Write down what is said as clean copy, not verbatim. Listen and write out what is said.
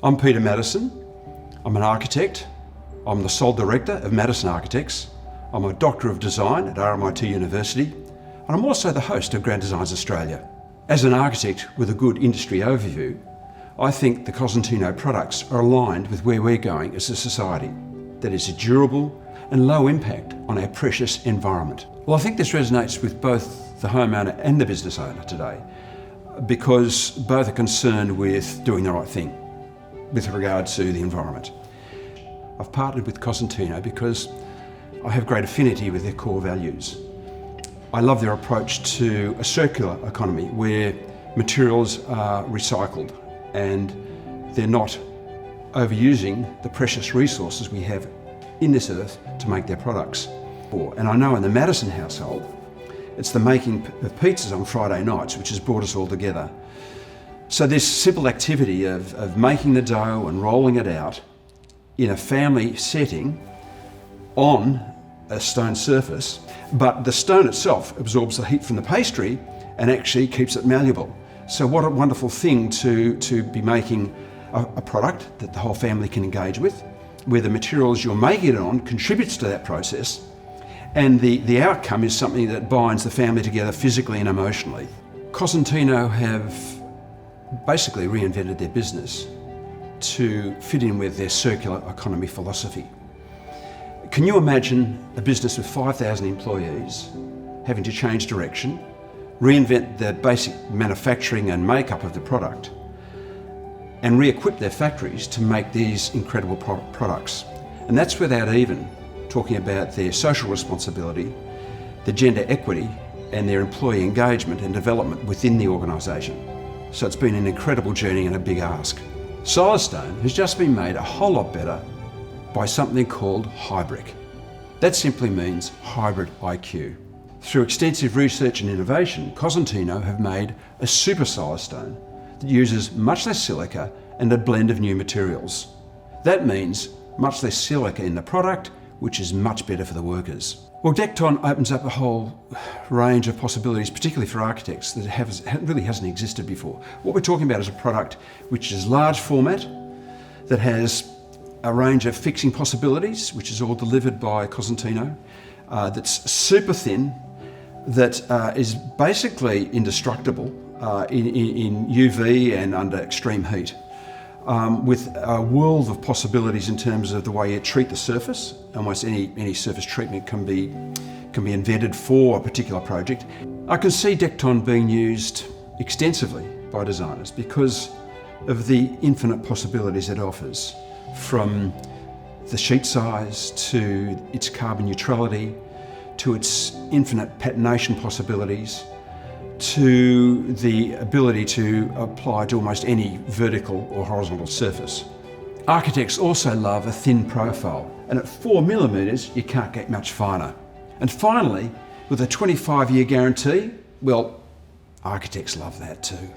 I'm Peter Maddison. I'm an architect. I'm the sole director of Maddison Architects. I'm a Doctor of Design at RMIT University, and I'm also the host of Grand Designs Australia. As an architect with a good industry overview, I think the Cosentino products are aligned with where we're going as a society, that is durable and low impact on our precious environment. Well, I think this resonates with both the homeowner and the business owner today, because both are concerned with doing the right thing with regard to the environment. I've partnered with Cosentino because I have great affinity with their core values. I love their approach to a circular economy where materials are recycled and they're not overusing the precious resources we have in this earth to make their products. And I know in the Maddison household, it's the making of pizzas on Friday nights which has brought us all together. So this simple activity of making the dough and rolling it out in a family setting on a stone surface, but the stone itself absorbs the heat from the pastry and actually keeps it malleable. So what a wonderful thing to be making a product that the whole family can engage with, where the materials you're making it on contributes to that process, and the outcome is something that binds the family together physically and emotionally. Cosentino have basically reinvented their business to fit in with their circular economy philosophy. Can you imagine a business with 5,000 employees having to change direction, reinvent the basic manufacturing and makeup of the product, and re-equip their factories to make these incredible products? And that's without even talking about their social responsibility, their gender equity, and their employee engagement and development within the organisation. So it's been an incredible journey and a big ask. Silestone has just been made a whole lot better by something called HybriQ. That simply means hybrid IQ. Through extensive research and innovation, Cosentino have made a super silestone that uses much less silica and a blend of new materials. That means much less silica in the product, which is much better for the workers. Well, Dekton opens up a whole range of possibilities, particularly for architects, that really hasn't existed before. What we're talking about is a product which is large format, that has a range of fixing possibilities, which is all delivered by Cosentino, that's super thin, that is basically indestructible in UV and under extreme heat, with a world of possibilities in terms of the way you treat the surface. Almost any surface treatment can be invented for a particular project. I can see Dekton being used extensively by designers because of the infinite possibilities it offers, from the sheet size to its carbon neutrality, to its infinite patination possibilities, to the ability to apply to almost any vertical or horizontal surface. Architects also love a thin profile, and at 4mm you can't get much finer. And finally, with a 25-year guarantee, well, architects love that too.